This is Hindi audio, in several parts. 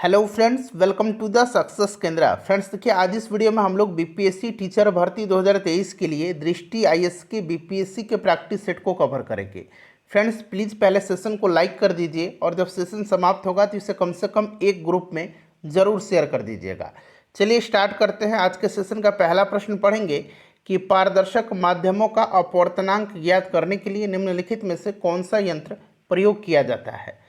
Hello friends, welcome to the success Kendra. Friends देखिए, आज इस वीडियो में हम लोग बीपीएससी टीचर भर्ती 2023 के लिए दृष्टि आईएएस के बीपीएससी के प्रैक्टिस सेट को कवर करेंगे। फ्रेंड्स प्लीज़ पहले सेशन को लाइक कर दीजिए और जब सेशन समाप्त होगा तो इसे कम से कम एक ग्रुप में ज़रूर शेयर कर दीजिएगा। चलिए स्टार्ट करते हैं। आज के सेशन का पहला प्रश्न पढ़ेंगे कि पारदर्शक माध्यमों का अपवर्तनांक ज्ञात करने के लिए निम्नलिखित में से कौन सा यंत्र प्रयोग किया जाता है।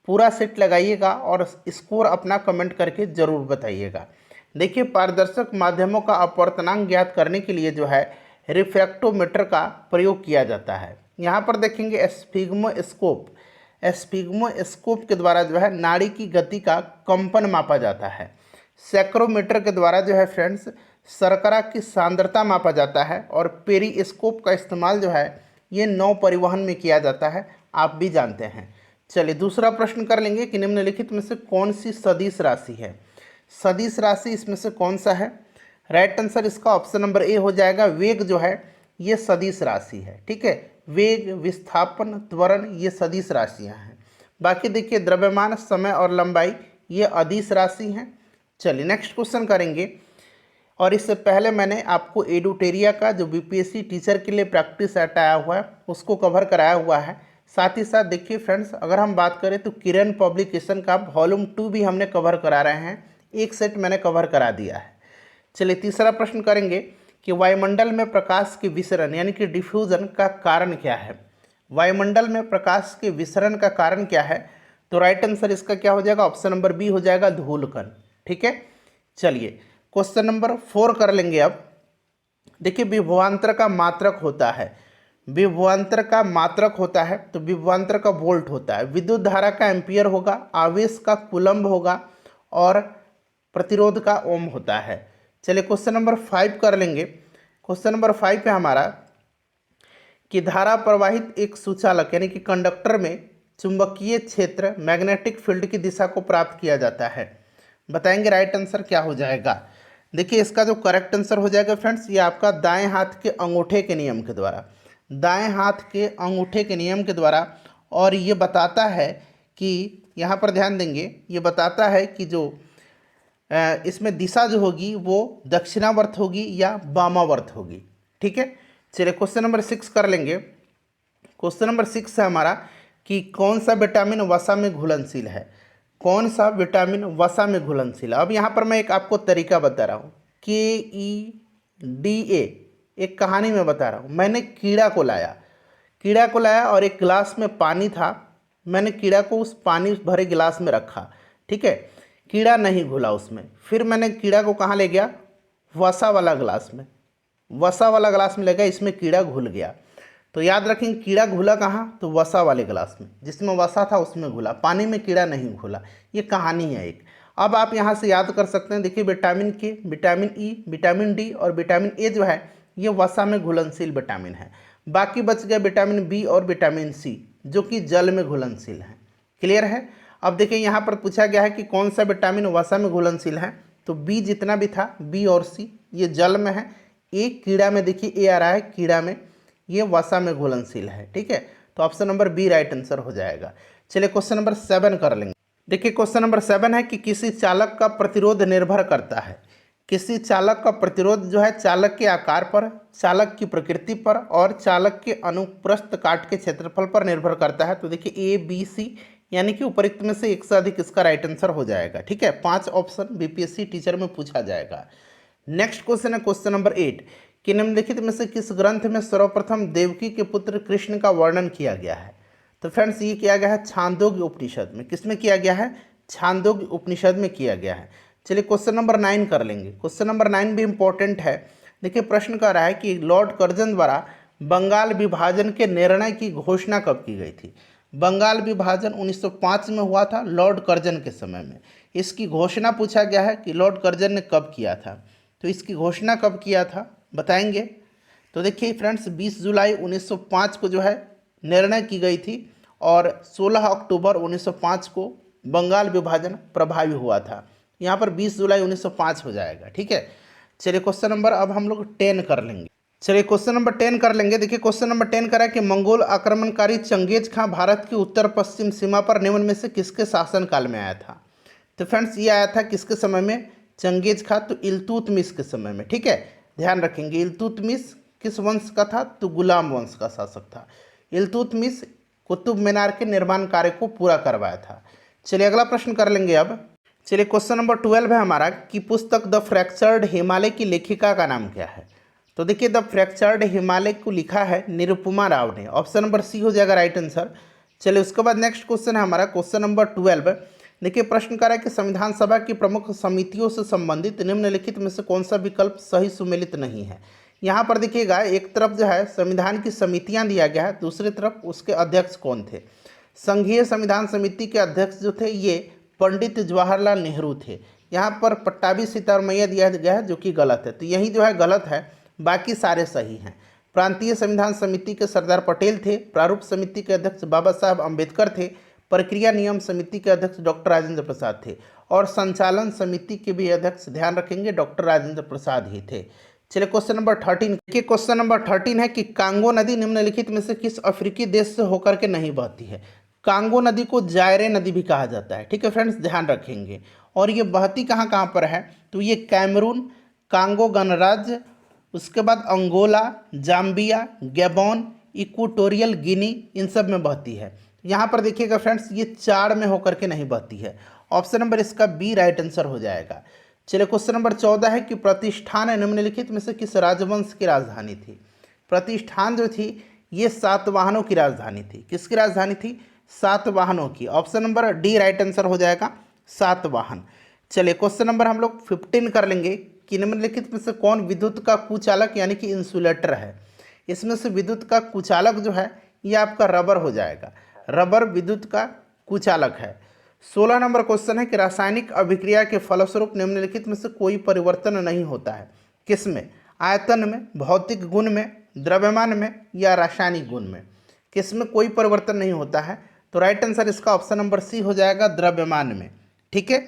पूरा सेट लगाइएगा और स्कोर अपना कमेंट करके ज़रूर बताइएगा। देखिए, पारदर्शक माध्यमों का अपवर्तनांक ज्ञात करने के लिए जो है रिफ्रैक्टोमीटर का प्रयोग किया जाता है। यहाँ पर देखेंगे स्फिग्मोस्कोप। स्फिग्मोस्कोप के द्वारा जो है नाड़ी की गति का कंपन मापा जाता है। सैक्रोमीटर के द्वारा जो है फ्रेंड्स शर्करा की सांद्रता मापा जाता है। और पेरिस्कोप का इस्तेमाल जो है ये नौ परिवहन में किया जाता है, आप भी जानते हैं। चलिए दूसरा प्रश्न कर लेंगे कि निम्नलिखित में से कौन सी सदिश राशि है। सदिश राशि इसमें से कौन सा है। राइट आंसर इसका ऑप्शन नंबर ए हो जाएगा। वेग जो है ये सदिश राशि है। ठीक है, वेग, विस्थापन, त्वरण ये सदिश राशियां हैं। बाकी देखिए द्रव्यमान, समय और लंबाई ये अदिश राशि हैं। चलिए नेक्स्ट क्वेश्चन करेंगे। और इससे पहले मैंने आपको एडुटेरिया का जो बीपीएससी टीचर के लिए प्रैक्टिस सेट आया हुआ है उसको कवर कराया हुआ है। साथ ही साथ देखिए फ्रेंड्स, अगर हम बात करें तो किरण पब्लिकेशन का वॉल्यूम 2 भी हमने कवर करा रहे हैं। एक सेट मैंने कवर करा दिया है। चलिए तीसरा प्रश्न करेंगे कि वायुमंडल में प्रकाश के विसरण यानी कि डिफ्यूजन का कारण क्या है। वायुमंडल में प्रकाश के विसरण का कारण क्या है, तो राइट आंसर इसका क्या हो जाएगा, ऑप्शन नंबर बी हो जाएगा, धूलकण। ठीक है, चलिए क्वेश्चन नंबर 4 कर लेंगे। अब देखिए, विभवांतर का मात्रक होता है। विभवांतर का मात्रक होता है तो विभवांतर का वोल्ट होता है। विद्युत धारा का एम्पियर होगा, आवेश का कूलम्ब होगा और प्रतिरोध का ओम होता है। चलिए क्वेश्चन नंबर 5 कर लेंगे। क्वेश्चन नंबर 5 है हमारा कि धारा प्रवाहित एक सुचालक यानी कि कंडक्टर में चुंबकीय क्षेत्र मैग्नेटिक फील्ड की दिशा को प्राप्त किया जाता है। बताएंगे राइट आंसर क्या हो जाएगा। देखिए इसका जो करेक्ट आंसर हो जाएगा फ्रेंड्स, ये आपका दाएं हाथ के अंगूठे के नियम के द्वारा, दाएं हाथ के अंगूठे के नियम के द्वारा। और ये बताता है कि यहाँ पर ध्यान देंगे, ये बताता है कि जो इसमें दिशा जो होगी वो दक्षिणावर्त होगी या वामावर्त होगी। ठीक है, चलिए क्वेश्चन नंबर 6 कर लेंगे। क्वेश्चन नंबर 6 है हमारा कि कौन सा विटामिन वसा में घुलनशील है। कौन सा विटामिन वसा में घुलनशील है। अब यहाँ पर मैं एक आपको तरीका बता रहा हूँ, KEDA, एक कहानी में बता रहा हूँ। मैंने कीड़ा को लाया और एक गिलास में पानी था। मैंने कीड़ा को उस पानी भरे गिलास में रखा। ठीक है, कीड़ा नहीं घुला उसमें। फिर मैंने कीड़ा को कहाँ ले गया, वसा वाला गिलास में। वसा वाला गिलास में ले गया, इसमें कीड़ा घुल गया। तो याद रखेंगे कीड़ा घुला कहाँ, तो वसा वाले गिलास में। जिसमें वसा था उसमें घुला, पानी में कीड़ा नहीं घुला। ये कहानी है एक। अब आप यहाँ से याद कर सकते हैं। देखिए विटामिन के, विटामिन ई, विटामिन डी और विटामिन ए जो है ये वसा में घुलनशील विटामिन है। बाकी बच गया विटामिन बी और विटामिन सी जो कि जल में घुलनशील है। क्लियर है। अब देखिए यहाँ पर पूछा गया है कि कौन सा विटामिन वसा में घुलनशील है, तो बी जितना भी था, बी और सी ये जल में है। एक कीड़ा में देखिए ए आ रहा है, कीड़ा में ये वसा में घुलनशील है। ठीक है, तो option number B right answer हो जाएगा। चलिए क्वेश्चन नंबर 7 कर लेंगे। देखिए क्वेश्चन नंबर 7 है कि किसी चालक का प्रतिरोध निर्भर करता है। किसी चालक का प्रतिरोध जो है चालक के आकार पर, चालक की प्रकृति पर और चालक के अनुप्रस्थ काट के क्षेत्रफल पर निर्भर करता है। तो देखिए ABC यानी कि उपरोक्त में से एक से अधिक इसका राइट आंसर हो जाएगा। ठीक है, 5 ऑप्शन बीपीएससी टीचर में पूछा जाएगा। नेक्स्ट क्वेश्चन है क्वेश्चन नंबर 8 कि निम्नलिखित में से किस ग्रंथ में सर्वप्रथम देवकी के पुत्र कृष्ण का वर्णन किया गया है। तो फ्रेंड्स ये किया गया है छांदोग्य उपनिषद में। किसमें किया गया है, छांदोग्य उपनिषद में किया गया है। चलिए क्वेश्चन नंबर 9 कर लेंगे। क्वेश्चन नंबर 9 भी इंपॉर्टेंट है। देखिए प्रश्न कर रहा है कि लॉर्ड कर्जन द्वारा बंगाल विभाजन के निर्णय की घोषणा कब की गई थी। बंगाल विभाजन 1905 में हुआ था, लॉर्ड कर्जन के समय में। इसकी घोषणा पूछा गया है कि लॉर्ड कर्जन ने कब किया था, तो इसकी घोषणा कब किया था बताएंगे। तो देखिए फ्रेंड्स 20 जुलाई 1905 को जो है निर्णय की गई थी और 16 अक्टूबर 1905 को बंगाल विभाजन प्रभावी हुआ था। यहाँ पर 20 जुलाई 1905 हो जाएगा। ठीक है, चलिए क्वेश्चन नंबर अब हम लोग 10 कर लेंगे। चलिए क्वेश्चन नंबर 10 कर लेंगे। देखिए क्वेश्चन नंबर 10 करा कि मंगोल आक्रमणकारी चंगेज खां भारत की उत्तर पश्चिम सीमा पर निम्न में से किसके शासनकाल में आया था। तो फ्रेंड्स ये आया था किसके समय में, चंगेज खां, तो इल्तुतमिश के समय में। ठीक है, ध्यान रखेंगे। इल्तुतमिश किस वंश का था, तो गुलाम वंश का शासक था। इल्तुतमिश कुतुब मीनार के निर्माण कार्य को पूरा करवाया था। चलिए अगला प्रश्न कर लेंगे अब। चलिए क्वेश्चन नंबर 12 है हमारा कि पुस्तक द फ्रैक्चर्ड हिमालय की लेखिका का नाम क्या है। तो देखिए द फ्रैक्चर्ड हिमालय को लिखा है निरुपमा राव ने। ऑप्शन नंबर सी हो जाएगा राइट आंसर। चलिए उसके बाद नेक्स्ट क्वेश्चन है हमारा क्वेश्चन नंबर 12। देखिए प्रश्न कर रहा है कि संविधान सभा की प्रमुख समितियों से संबंधित निम्नलिखित में से कौन सा विकल्प सही सुमेलित नहीं है। यहाँ पर देखिएगा एक तरफ जो है संविधान की समितियाँ दिया गया है, दूसरी तरफ उसके अध्यक्ष कौन थे। संघीय संविधान समिति के अध्यक्ष जो थे ये पंडित जवाहरलाल नेहरू थे। यहाँ पर पट्टाभी सिद्धारमैया दिया गया है जो कि गलत है, तो यही जो है गलत है, बाकी सारे सही हैं। प्रांतीय संविधान समिति के सरदार पटेल थे। प्रारूप समिति के अध्यक्ष बाबा साहब अम्बेडकर थे। प्रक्रिया नियम समिति के अध्यक्ष डॉक्टर राजेंद्र प्रसाद थे। और संचालन समिति के भी अध्यक्ष ध्यान रखेंगे डॉक्टर राजेंद्र प्रसाद ही थे। चलिए क्वेश्चन नंबर 13 के क्वेश्चन नंबर 13 है कि कांगो नदी निम्नलिखित में से किस अफ्रीकी देश से होकर के नहीं बहती है। कांगो नदी को जायरे नदी भी कहा जाता है। ठीक है फ्रेंड्स, ध्यान रखेंगे। और ये बहती कहाँ कहाँ पर है, तो ये कैमरून, कांगो गणराज्य, उसके बाद Angola, Zambia, Gabon, Equatorial Guinea, इन सब में बहती है। यहाँ पर देखिएगा फ्रेंड्स ये चार में होकर के नहीं बहती है। ऑप्शन नंबर इसका बी राइट आंसर हो जाएगा। चलिए क्वेश्चन नंबर 14 है कि प्रतिष्ठान निम्नलिखित में से किस राजवंश की राजधानी थी। प्रतिष्ठान जो थी ये सातवाहनों की राजधानी थी। किसकी राजधानी थी, सातवाहनों की। Option number D right answer हो जाएगा, सातवाहन। चलिए क्वेश्चन नंबर हम लोग 15 कर लेंगे कि निम्नलिखित में से कौन विद्युत का कुचालक यानी कि इंसुलेटर है। इसमें से विद्युत का कुचालक जो है ये आपका रबर हो जाएगा। रबर विद्युत का कुचालक है। 16 नंबर क्वेश्चन है कि रासायनिक अभिक्रिया के फलस्वरूप निम्नलिखित में से कोई परिवर्तन नहीं होता है। किसमें, आयतन में, भौतिक गुण में, द्रव्यमान में या रासायनिक गुण में। किसमें कोई परिवर्तन नहीं होता है, तो राइट आंसर इसका ऑप्शन नंबर सी हो जाएगा, द्रव्यमान में। ठीक है,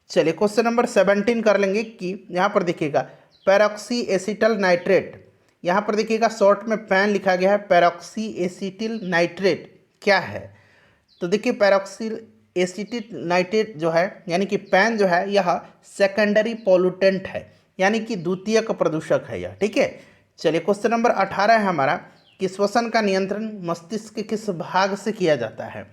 चलिए क्वेश्चन नंबर 17 कर लेंगे कि यहाँ पर देखिएगा पैरोक्सी एसिटल नाइट्रेट, यहाँ पर देखिएगा शॉर्ट में पैन लिखा गया है। पैरोक्सी एसिटिल नाइट्रेट क्या है, तो देखिए पैरोक्सी एसिटिल नाइट्रेट जो है यानी कि पैन जो है यह सेकेंडरी पॉल्यूटेंट है, यानी कि द्वितीयक प्रदूषक है यह। ठीक है, चलिए क्वेश्चन नंबर 18 है हमारा कि श्वसन का नियंत्रण मस्तिष्क के किस भाग से किया जाता है।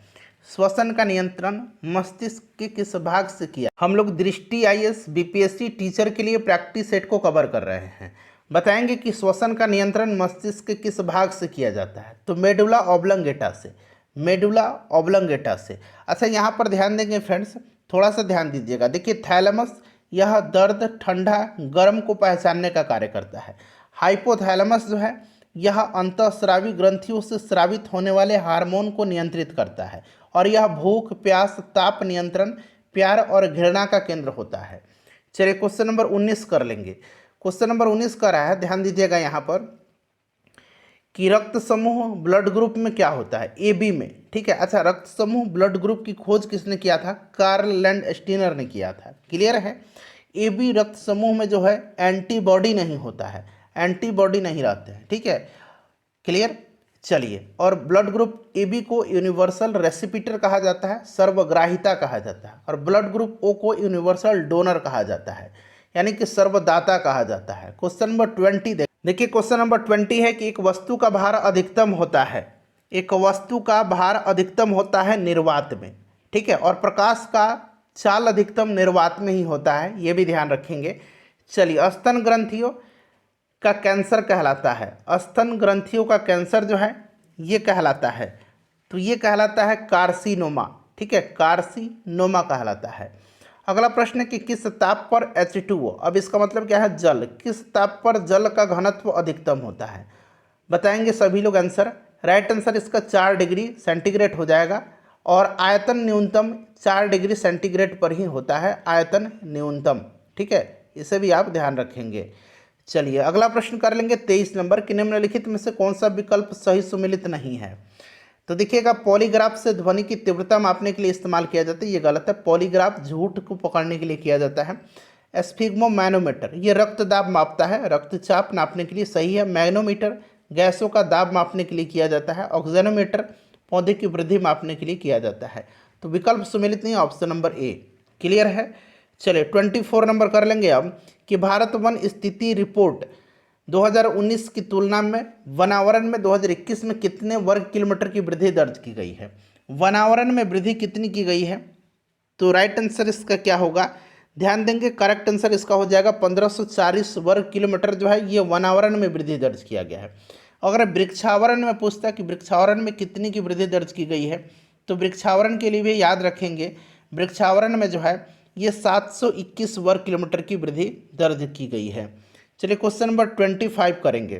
श्वसन का नियंत्रण मस्तिष्क के किस भाग से किया। हम लोग दृष्टि आईएएस बीपीएससी टीचर के लिए प्रैक्टिस सेट को कवर कर रहे हैं। बताएंगे कि श्वसन का नियंत्रण मस्तिष्क के किस भाग से किया जाता है, तो मेडुला ऑब्लंगेटा से। मेडुला ऑब्लंगेटा से। अच्छा यहाँ पर ध्यान देंगे फ्रेंड्स, थोड़ा सा ध्यान दीजिएगा। देखिए थैलेमस यह दर्द, ठंडा, गर्म को पहचानने का कार्य करता है। हाइपोथैलेमस जो है यह अंतःस्रावी ग्रंथियों से स्रावित होने वाले हार्मोन को नियंत्रित करता है। और यह भूख, प्यास, ताप नियंत्रण, प्यार और घृणा का केंद्र होता है। चलिए क्वेश्चन नंबर 19 कर लेंगे। क्वेश्चन नंबर 19 का रहा है, ध्यान दीजिएगा यहाँ पर कि रक्त समूह ब्लड ग्रुप में क्या होता है, ए बी में। ठीक है, अच्छा रक्त समूह ब्लड ग्रुप की खोज किसने किया था, कार्ल लैंडस्टीनर ने किया था। क्लियर है, ए बी रक्त समूह में जो है एंटीबॉडी नहीं होता है, एंटीबॉडी नहीं रहते हैं। ठीक है, क्लियर। चलिए, और ब्लड ग्रुप ए बी को यूनिवर्सल रेसिपिटर कहा जाता है, सर्वग्राहिता कहा जाता है। और ब्लड ग्रुप ओ को यूनिवर्सल डोनर कहा जाता है, यानी कि सर्वदाता कहा जाता है। क्वेश्चन नंबर 20 देखिए क्वेश्चन नंबर 20 है कि एक वस्तु का भार अधिकतम होता है, एक वस्तु का भार अधिकतम होता है निर्वात में। ठीक है, और प्रकाश का चाल अधिकतम निर्वात में ही होता है, ये भी ध्यान रखेंगे। चलिए, स्तन ग्रंथियों का कैंसर कहलाता है, स्तन ग्रंथियों का कैंसर जो है ये कहलाता है, तो ये कहलाता है कार्सिनोमा। ठीक है, कार्सिनोमा कहलाता है। अगला प्रश्न है कि किस ताप पर H2O, अब इसका मतलब क्या है, जल, किस ताप पर जल का घनत्व अधिकतम होता है। बताएंगे सभी लोग आंसर। राइट आंसर इसका 4 डिग्री सेंटीग्रेड हो जाएगा। और आयतन न्यूनतम 4 डिग्री सेंटीग्रेड पर ही होता है, आयतन न्यूनतम। ठीक है, इसे भी आप ध्यान रखेंगे। चलिए अगला प्रश्न कर लेंगे 23 नंबर कि निम्नलिखित में से कौन सा विकल्प सही सुमेलित नहीं है। तो देखिएगा पॉलीग्राफ से ध्वनि की तीव्रता मापने के लिए इस्तेमाल किया जाता है, ये गलत है। पॉलीग्राफ झूठ को पकड़ने के लिए किया जाता है। स्फिग्मोमैनोमीटर ये रक्तदाब मापता है, रक्तचाप नापने के लिए सही है। मैग्नोमीटर गैसों का दाब मापने के लिए किया जाता है। ऑक्सीजनोमीटर पौधे की वृद्धि मापने के लिए किया जाता है। तो विकल्प सुमेलित नहीं, ऑप्शन नंबर ए। क्लियर है। चलिए 24 नंबर कर लेंगे अब कि भारत वन स्थिति रिपोर्ट 2019 की तुलना में वनावरण में 2021 में कितने वर्ग किलोमीटर की वृद्धि दर्ज की गई है। वनावरण में वृद्धि कितनी की गई है, तो राइट आंसर इसका क्या होगा, ध्यान देंगे करेक्ट आंसर इसका हो जाएगा 1540 वर्ग किलोमीटर जो है ये वनावरण में वृद्धि दर्ज किया गया है। अगर वृक्षावरण में पूछता है कि वृक्षावरण में कितनी की वृद्धि दर्ज की गई है, तो वृक्षावरण के लिए भी याद रखेंगे वृक्षावरण में जो है ये 721 वर्ग किलोमीटर की वृद्धि दर्ज की गई है। चलिए क्वेश्चन नंबर 25 करेंगे।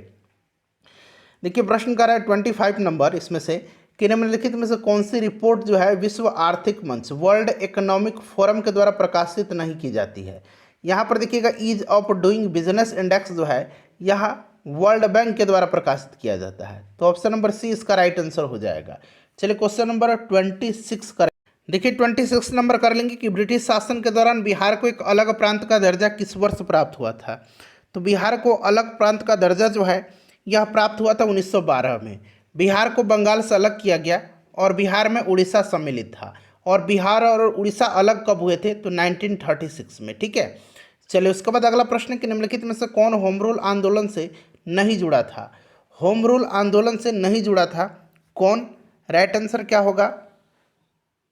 देखिए प्रश्न कर रहा है 25 नंबर इसमें से कि निम्नलिखित में से कौन सी रिपोर्ट जो है विश्व आर्थिक मंच वर्ल्ड इकोनॉमिक फोरम के द्वारा प्रकाशित नहीं की जाती है। यहाँ पर देखिएगा ease of doing business index जो है यह वर्ल्ड बैंक के द्वारा प्रकाशित किया जाता है, तो ऑप्शन नंबर सी इसका राइट आंसर हो जाएगा। चलिए क्वेश्चन नंबर 26 करें। देखिए 26 नंबर कर लेंगे कि ब्रिटिश शासन के दौरान बिहार को एक अलग प्रांत का दर्जा किस वर्ष प्राप्त हुआ था। तो बिहार को अलग प्रांत का दर्जा जो है यह प्राप्त हुआ था 1912 में। बिहार को बंगाल से अलग किया गया और बिहार में उड़ीसा सम्मिलित था, और बिहार और उड़ीसा अलग कब हुए थे, तो 1936 में। ठीक है, चलिए उसके बाद अगला प्रश्न कि निम्नलिखित में से कौन होम रूल आंदोलन से नहीं जुड़ा था। होम रूल आंदोलन से नहीं जुड़ा था कौन, राइट आंसर क्या होगा,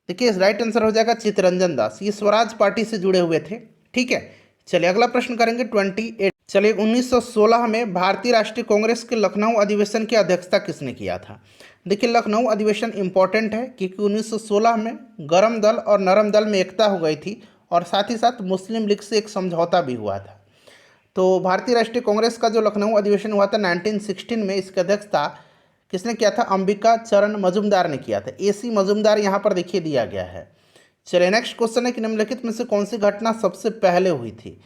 देखिए राइट आंसर हो जाएगा चित्तरंजन दास, ये स्वराज पार्टी से जुड़े हुए थे। ठीक है, चलिए अगला प्रश्न करेंगे 28। चलिए 1916 में भारतीय राष्ट्रीय कांग्रेस के लखनऊ अधिवेशन की अध्यक्षता किसने किया था। देखिए लखनऊ अधिवेशन इंपॉर्टेंट है क्योंकि 1916 में गरम दल और नरम दल में एकता हो गई थी और साथ ही साथ मुस्लिम लीग से एक समझौता भी हुआ था। तो भारतीय राष्ट्रीय कांग्रेस का जो लखनऊ अधिवेशन हुआ था 1916 में, इसकी अध्यक्षता किसने किया था, अंबिका चरण मजुमदार ने किया था। AC मजुमदार यहाँ पर देखिए दिया गया है। चलिए नेक्स्ट क्वेश्चन है कि निम्नलिखित में से कौन सी घटना सबसे पहले हुई थी।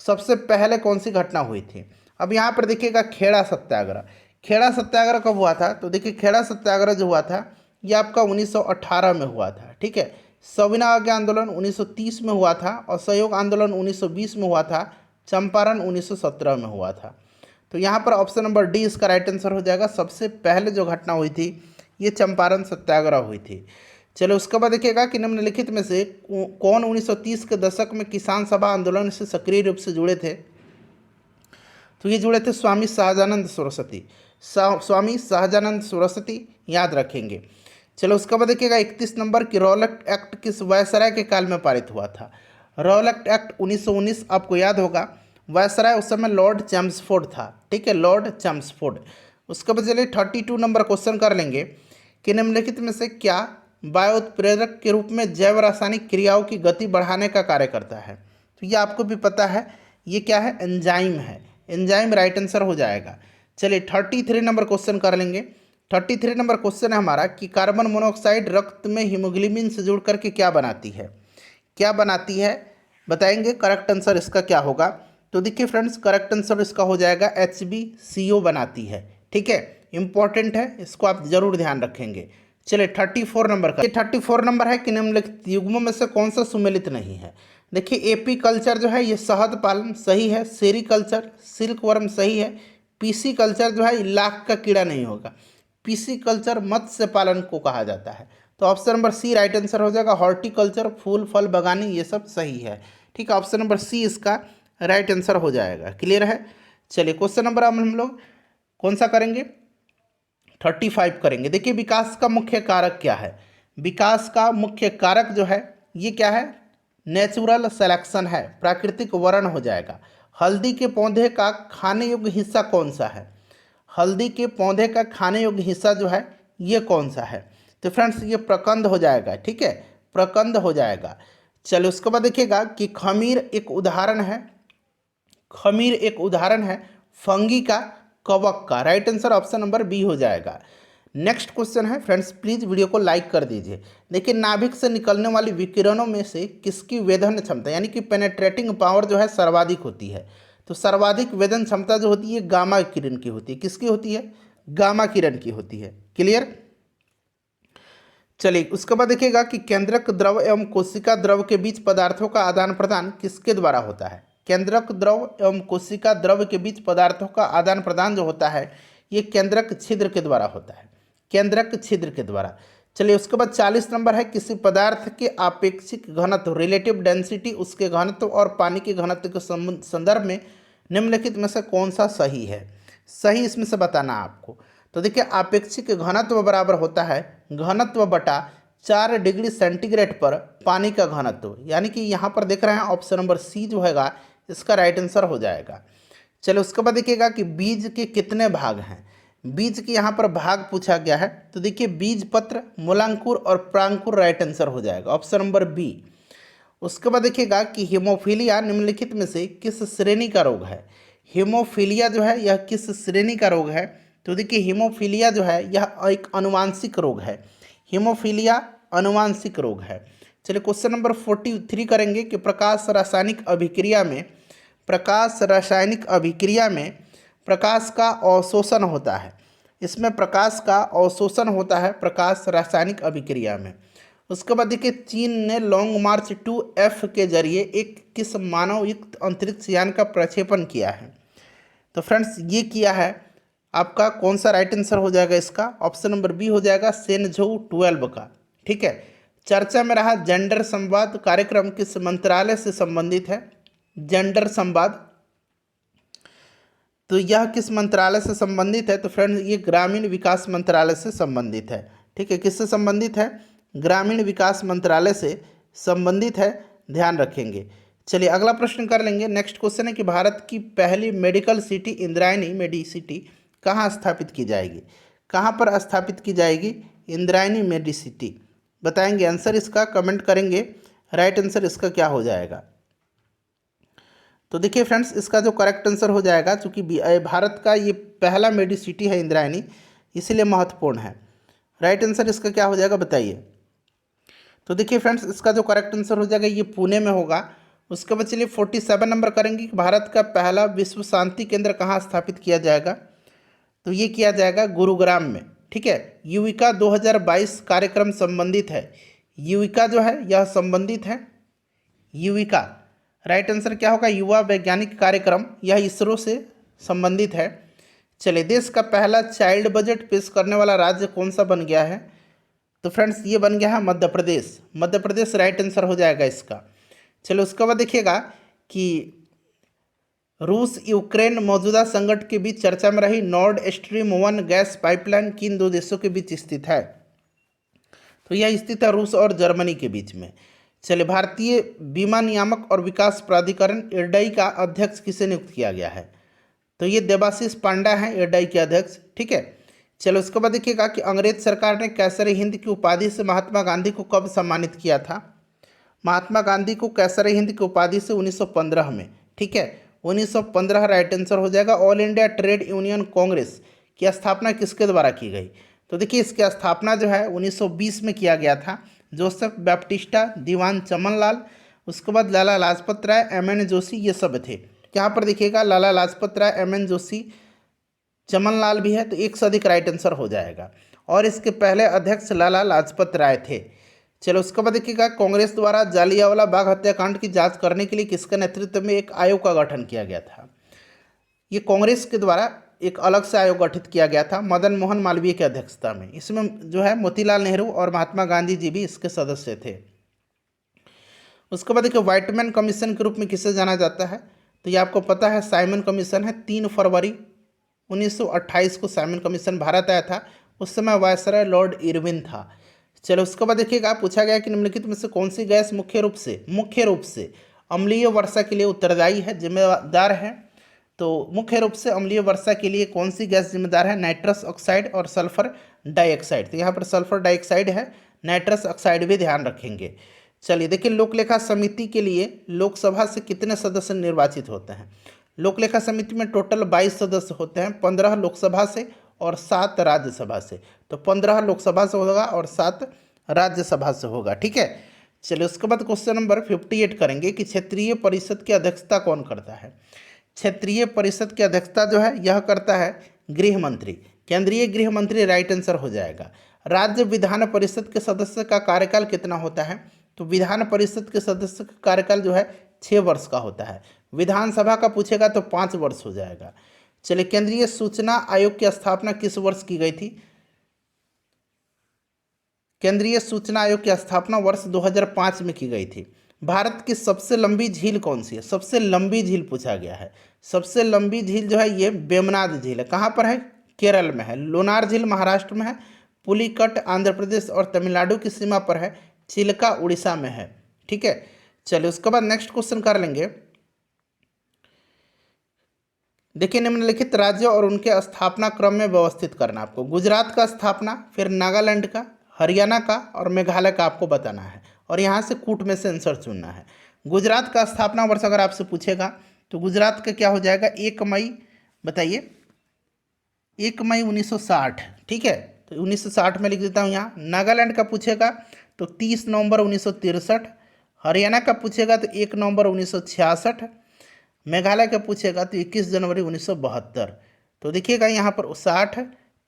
सबसे पहले कौन सी घटना हुई थी। अब यहाँ पर देखिएगा खेड़ा सत्याग्रह। खेड़ा सत्याग्रह कब हुआ था, तो देखिए खेड़ा सत्याग्रह जो हुआ था ये आपका 1918 में हुआ था। ठीक है, सविनय अवज्ञा आंदोलन 1930 में हुआ था और सहयोग आंदोलन 1920 में हुआ था, चंपारण 1917 में हुआ था। तो यहाँ पर ऑप्शन नंबर डी इसका राइट आंसर हो जाएगा। सबसे पहले जो घटना हुई थी ये चंपारण सत्याग्रह हुई थी। चलो उसके बाद देखिएगा कि निम्नलिखित में से कौन 1930 के दशक में किसान सभा आंदोलन से सक्रिय रूप से जुड़े थे। तो ये जुड़े थे स्वामी सहजानंद सरस्वती। स्वामी सहजानंद सरस्वती याद रखेंगे। चलो उसके बाद देखिएगा 31 नंबर की रॉलेट एक्ट किस वायसराय के काल में पारित हुआ था। रॉलेट एक्ट 1919 आपको याद होगा। वायसराय उस समय लॉर्ड चैम्सफोर्ड था। ठीक है, लॉर्ड चैम्सफोर्ड। उसके बाद चलिए 32 नंबर क्वेश्चन कर लेंगे कि निम्नलिखित में से क्या बायोत्प्रेरक के रूप में जैव रासायनिक क्रियाओं की गति बढ़ाने का कार्य करता है। तो ये आपको भी पता है, ये क्या है, एंजाइम है। एंजाइम राइट आंसर हो जाएगा। चलिए 33 नंबर क्वेश्चन कर लेंगे। 33 नंबर क्वेश्चन है हमारा कि कार्बन मोनोऑक्साइड रक्त में हीमोग्लोबिन से जुड़ करके क्या बनाती है। क्या बनाती है बताएंगे, करेक्ट आंसर इसका क्या होगा। तो देखिए फ्रेंड्स करेक्ट आंसर इसका हो जाएगा HbCO बनाती है। ठीक है, इंपॉर्टेंट है, इसको आप जरूर ध्यान रखेंगे। चलिए 34 नंबर का, ये 34 नंबर है कि निम्नलिखित युग्मों में से कौन सा सुमेलित नहीं है। देखिए AP कल्चर जो है ये शहद पालन सही है, सेरी कल्चर सिल्क वर्म सही है, PC कल्चर जो है लाख का कीड़ा नहीं होगा, PC कल्चर मत्स्य पालन को कहा जाता है। तो option number C right answer हो जाएगा। हॉर्टिकल्चर फूल फल बगानी ये सब सही है। ठीक है, ऑप्शन नंबर सी इसका राइट आंसर हो जाएगा। क्लियर है। चलिए क्वेश्चन नंबर हम लोग कौन सा करेंगे, 35 करेंगे। देखिए विकास का मुख्य कारक क्या है। विकास का मुख्य कारक जो है ये क्या है, नेचुरल सेलेक्शन है, प्राकृतिक वर्ण हो जाएगा। हल्दी के पौधे का खाने योग्य हिस्सा कौन सा है। हल्दी के पौधे का खाने योग्य हिस्सा जो है ये कौन सा है, तो फ्रेंड्स ये प्रकंद हो जाएगा। ठीक है, प्रकंद हो जाएगा। चलिए उसके बाद देखिएगा कि खमीर एक उदाहरण है, खमीर एक उदाहरण है फंगी का, कवक का। Right answer option number B हो जाएगा। नेक्स्ट क्वेश्चन है फ्रेंड्स, प्लीज़ वीडियो को लाइक कर दीजिए। देखिए नाभिक से निकलने वाली विकिरणों में से किसकी वेधन क्षमता यानी कि पेनेट्रेटिंग पावर जो है सर्वाधिक होती है। तो सर्वाधिक वेदन क्षमता जो होती है गामा किरण की होती है। किसकी होती है, गामा किरण की होती है। क्लियर। चलिए उसके बाद देखिएगा कि केंद्रक द्रव एवं कोशिका द्रव के बीच पदार्थों का आदान प्रदान किसके द्वारा होता है। केंद्रक द्रव एवं कोशिका द्रव के बीच पदार्थों का आदान प्रदान जो होता है ये केंद्रक छिद्र के द्वारा होता है, केंद्रक छिद्र के द्वारा। चलिए उसके बाद 40 नंबर है, किसी पदार्थ के आपेक्षिक घनत्व रिलेटिव डेंसिटी, उसके घनत्व और पानी के घनत्व के संदर्भ में निम्नलिखित में से कौन सा सही है। सही इसमें से बताना आपको। तो देखिए आपेक्षिक घनत्व बराबर होता है घनत्व बटा 4 डिग्री सेंटीग्रेड पर पानी का घनत्व, यानी कि यहाँ पर देख रहे हैं ऑप्शन नंबर सी जो हैगा इसका राइट आंसर हो जाएगा। चलो उसके बाद देखिएगा कि बीज के कितने भाग हैं। बीज के यहाँ पर भाग पूछा गया है, तो देखिए बीज पत्र, मूलांकुर और प्रांकुर राइट आंसर हो जाएगा ऑप्शन नंबर बी। उसके बाद देखिएगा कि हीमोफीलिया निम्नलिखित में से किस श्रेणी का रोग है। हीमोफीलिया जो है यह किस श्रेणी का रोग है। तो देखिए हीमोफीलिया जो है यह एक अनुवांशिक रोग है। हीमोफीलिया अनुवांशिक रोग है। चलिए क्वेश्चन नंबर 43 करेंगे कि प्रकाश रासायनिक अभिक्रिया में प्रकाश का अवशोषण होता है। इसमें प्रकाश का अवशोषण होता है प्रकाश रासायनिक अभिक्रिया में। उसके बाद देखिए चीन ने लॉन्ग मार्च 2F के जरिए एक किस मानव युक्त अंतरिक्ष यान का प्रक्षेपण किया है। तो फ्रेंड्स ये किया है आपका कौन सा राइट आंसर हो जाएगा इसका, ऑप्शन नंबर बी हो जाएगा सेनझोउ 12 का। ठीक है, चर्चा में रहा जेंडर संवाद कार्यक्रम किस मंत्रालय से संबंधित है। जेंडर संवाद तो यह किस मंत्रालय से संबंधित है। तो फ्रेंड्स ये ग्रामीण विकास मंत्रालय से संबंधित है। ठीक है, किससे संबंधित है, ग्रामीण विकास मंत्रालय से संबंधित है, ध्यान रखेंगे। चलिए अगला प्रश्न कर लेंगे। नेक्स्ट क्वेश्चन है कि भारत की पहली मेडिकल सिटी इंद्रायणी मेडिसिटी कहाँ स्थापित की जाएगी। कहाँ पर स्थापित की जाएगी इंद्रायणी मेडिसिटी, बताएंगे आंसर इसका, कमेंट करेंगे राइट आंसर इसका क्या हो जाएगा। तो देखिए फ्रेंड्स इसका जो करेक्ट आंसर हो जाएगा, चूँकि भारत का ये पहला मेडिसिटी है इंद्रायणी, इसीलिए महत्वपूर्ण है। राइट आंसर इसका क्या हो जाएगा बताइए। तो देखिए फ्रेंड्स इसका जो करेक्ट आंसर हो जाएगा ये पुणे में होगा। उसके बाद चलिए 47 नंबर करेंगे कि भारत का पहला विश्व शांति केंद्र कहाँ स्थापित किया जाएगा। तो ये किया जाएगा गुरुग्राम में। ठीक है, युविका 2022 कार्यक्रम संबंधित है। युविका जो है यह संबंधित है, युविका राइट आंसर क्या होगा, युवा वैज्ञानिक कार्यक्रम, यह इसरो से संबंधित है। चलिए देश का पहला चाइल्ड बजट पेश करने वाला राज्य कौन सा बन गया है। तो फ्रेंड्स ये बन गया है मध्य प्रदेश। मध्य प्रदेश राइट आंसर हो जाएगा इसका। चलो उसके बाद देखिएगा कि रूस यूक्रेन मौजूदा संकट के बीच चर्चा में रही नॉर्ड स्ट्रीम 1 गैस पाइपलाइन किन दो देशों के बीच स्थित है। तो यह स्थित है रूस और जर्मनी के बीच में। चलिए भारतीय बीमा नियामक और विकास प्राधिकरण इरडई का अध्यक्ष किसे नियुक्त किया गया है। तो ये देबाशीष पांडा हैं इरडई के अध्यक्ष। ठीक है, चलो उसके बाद देखिएगा कि अंग्रेज सरकार ने कैसर हिंद की उपाधि से महात्मा गांधी को कब सम्मानित किया था। महात्मा गांधी को कैसर हिंद की उपाधि से 1915 में। ठीक है, 1915 राइट आंसर हो जाएगा। All India trade union Congress की स्थापना किसके द्वारा की गई। तो देखिए इसकी स्थापना जो है 1920 में किया गया था। जोसेफ बैप्टिस्टा, दीवान चमनलाल, उसके बाद लाला लाजपत राय, एम.एन. जोशी, ये सब थे। यहाँ पर देखिएगा लाला लाजपत राय, एम.एन. जोशी, चमनलाल भी है, तो एक से अधिक राइट आंसर हो जाएगा। और इसके पहले अध्यक्ष लाला लाजपत राय थे। चलो उसके बाद देखिएगा कांग्रेस द्वारा जालियांवाला बाग हत्याकांड की जांच करने के लिए किसके नेतृत्व में एक आयोग का गठन किया गया था। ये कांग्रेस के द्वारा एक अलग से आयोग गठित किया गया था मदन मोहन मालवीय की अध्यक्षता में। इसमें जो है मोतीलाल नेहरू और महात्मा गांधी जी भी इसके सदस्य थे। उसके बाद देखिए व्हाइटमैन कमीशन के रूप में किसे जाना जाता है। तो ये आपको पता है साइमन कमीशन है। 3 फरवरी 1928 को साइमन कमीशन भारत आया था। उस समय वायसराय लॉर्ड इरविन था। चलो उसके बाद देखिएगा पूछा गया कि निम्नलिखित में से कौन सी गैस मुख्य रूप से अम्लीय वर्षा के लिए उत्तरदायी है, जिम्मेदार है। तो मुख्य रूप से अम्लीय वर्षा के लिए कौन सी गैस जिम्मेदार है, नाइट्रस ऑक्साइड और सल्फर डाइऑक्साइड। तो यहाँ पर सल्फर डाइऑक्साइड है, नाइट्रस ऑक्साइड भी ध्यान रखेंगे। चलिए देखिए लोकलेखा समिति के लिए लोकसभा से कितने सदस्य निर्वाचित होते हैं। लोकलेखा समिति में टोटल 22 सदस्य होते हैं, 15 लोकसभा से और 7 राज्यसभा से। तो 15 लोकसभा से होगा और 7 राज्यसभा से होगा। ठीक है, चलिए उसके बाद क्वेश्चन नंबर 58 करेंगे कि क्षेत्रीय परिषद की अध्यक्षता कौन करता है। क्षेत्रीय परिषद की अध्यक्षता जो है यह करता है गृह मंत्री, केंद्रीय गृह मंत्री राइट आंसर हो जाएगा। राज्य विधान परिषद के सदस्य का कार्यकाल कितना होता है। तो विधान परिषद के सदस्य का कार्यकाल जो है 6 वर्ष का होता है। विधानसभा का पूछेगा तो 5 वर्ष हो जाएगा। चलिए केंद्रीय सूचना आयोग की स्थापना किस वर्ष की गई थी। केंद्रीय सूचना आयोग की स्थापना वर्ष 2005 में की गई थी। भारत की सबसे लंबी झील कौन सी है? सबसे लंबी झील पूछा गया है। सबसे लंबी झील जो है ये वेमनाड झील है। कहाँ पर है? केरल में है। लोनार झील महाराष्ट्र में है। पुलिकट आंध्र प्रदेश और तमिलनाडु की सीमा पर है। चिल्का उड़ीसा में है। ठीक है, चलिए उसके बाद नेक्स्ट क्वेश्चन कर लेंगे। देखिए, निम्नलिखित राज्य और उनके स्थापना क्रम में व्यवस्थित करना आपको। गुजरात का स्थापना, फिर नागालैंड का, हरियाणा का और मेघालय का आपको बताना है और यहाँ से कूट में से आंसर चुनना है। गुजरात का स्थापना वर्ष अगर आपसे पूछेगा तो गुजरात का क्या हो जाएगा? 1 मई, बताइए, 1 मई 1960। ठीक है, तो 1960 में लिख देता हूँ यहाँ। नागालैंड का पूछेगा तो 30 नवंबर 1963। हरियाणा का पूछेगा तो 1 नवंबर 1966। मेघालय का पूछेगा तो 21 जनवरी 1972। तो देखिएगा यहाँ पर 60,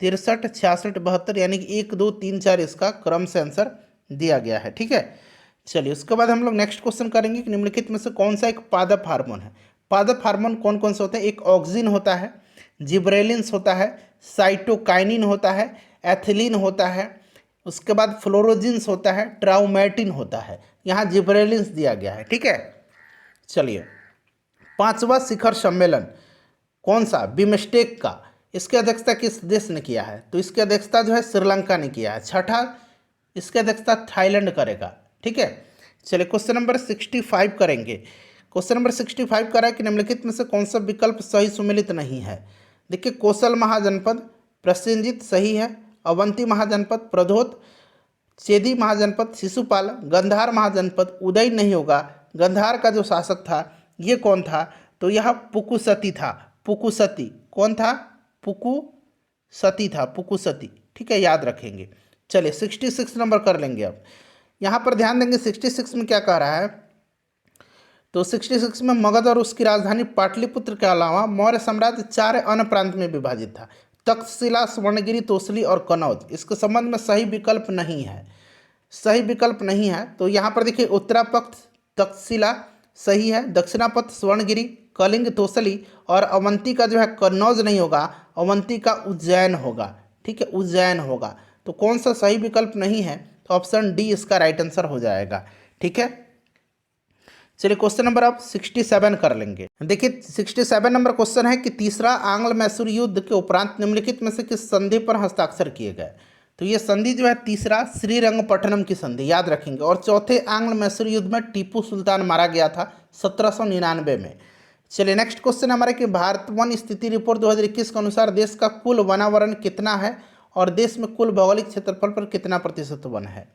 63, 66, 72 यानी कि 1, 2, 3, 4 इसका क्रम से आंसर दिया गया है। ठीक है, चलिए उसके बाद हम लोग नेक्स्ट क्वेश्चन करेंगे कि निम्नलिखित में से कौन सा एक पादप हार्मोन है? पादप हार्मोन कौन कौन से होते हैं? एक ऑक्सिन होता है, जिब्रेलिन्स होता है, साइटोकाइनिन होता है, एथिलीन होता है, उसके बाद फ्लोरोजिन्स होता है, ट्राउमेटिन होता है। यहाँ जिब्रेलिन्स दिया गया है। ठीक है, चलिए 5वां शिखर सम्मेलन कौन सा? बिमस्टेक का। इसकी अध्यक्षता किस देश ने किया है? तो इसकी अध्यक्षता जो है श्रीलंका ने किया है। छठा इसकी अध्यक्षता थाईलैंड करेगा। ठीक है, चलिए क्वेश्चन नंबर 65 करेंगे। क्वेश्चन नंबर 65 करा है कि निम्नलिखित में से कौन सा विकल्प सही सुमेलित नहीं है? देखिए, कौशल महाजनपद, प्रसेनजित सही है, अवंती महाजनपद, प्रधोत, चेदी महाजनपद, शिशुपाल, गंधार महाजनपद, उदय नहीं होगा। गंधार का जो शासक था ये कौन था? तो यह पुकुसती था। पुकुसती कौन था? पुकुसती था, पुकुसती। ठीक है, याद रखेंगे। चलिए 66 नंबर कर लेंगे। अब यहाँ पर ध्यान देंगे 66 में क्या कह रहा है? तो 66 में मगध और उसकी राजधानी पाटलिपुत्र के अलावा मौर्य साम्राज्य 4 अन्य प्रांत में विभाजित था। तक्षशिला, स्वर्णगिरी, तोसली और कनौज। इसके संबंध में सही विकल्प नहीं है। सही विकल्प नहीं है तो यहाँ पर देखिए, उत्तरापक्ष तक्षशिला सही है, दक्षिणापथ स्वर्णगिरी, कलिंग तोसली और अवंती का जो है कन्नौज नहीं होगा, अवंती का उज्जैन होगा। ठीक है, उज्जैन होगा। तो कौन सा सही विकल्प नहीं है? तो ऑप्शन डी इसका राइट आंसर हो जाएगा। ठीक है, चलिए क्वेश्चन नंबर आप 67 कर लेंगे। देखिए 67 नंबर क्वेश्चन है कि तीसरा आंग्ल मैसूर युद्ध के उपरांत निम्नलिखित में से किस संधि पर हस्ताक्षर किए गए? तो ये संधि जो है तीसरा श्रीरंगपट्टनम की संधि, याद रखेंगे। और चौथे आंग्ल मैसूर युद्ध में टीपू सुल्तान मारा गया था 1799 में। चलिए नेक्स्ट क्वेश्चन हमारा कि भारत वन स्थिति रिपोर्ट 2021 के अनुसार देश का कुल वनावरण कितना है और देश में कुल भौगोलिक क्षेत्रफल पर कितना प्रतिशत वन है?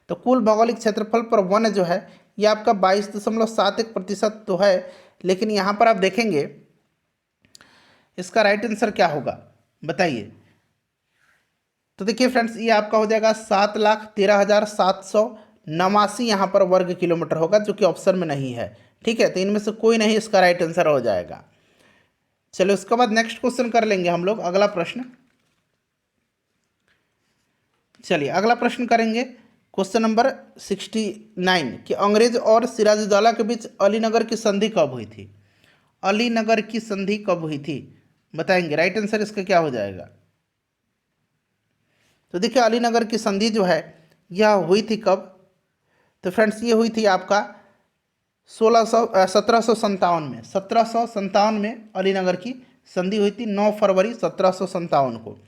तो कुल भौगोलिक क्षेत्रफल पर वन जो है ये आपका 22.71% तो है, लेकिन यहाँ पर आप देखेंगे इसका राइट आंसर क्या होगा बताइए। तो देखिए फ्रेंड्स, ये आपका हो जाएगा 7,13,789 यहाँ पर वर्ग किलोमीटर होगा, जो कि ऑप्शन में नहीं है। ठीक है, तो इनमें से कोई नहीं इसका राइट आंसर हो जाएगा। चलिए उसके बाद नेक्स्ट क्वेश्चन कर लेंगे हम लोग, अगला प्रश्न। चलिए अगला प्रश्न करेंगे क्वेश्चन नंबर 69 कि अंग्रेज और सिराजुद्दौला के बीच अलीनगर की संधि कब हुई थी? अलीनगर की संधि कब हुई थी बताएंगे। राइट आंसर इसका क्या हो जाएगा? तो देखिए अलीनगर की संधि जो है यह हुई थी कब? तो फ्रेंड्स ये हुई थी आपका 1757 में। 1757 में अलीनगर की संधि हुई थी, 9 फरवरी 1757 को।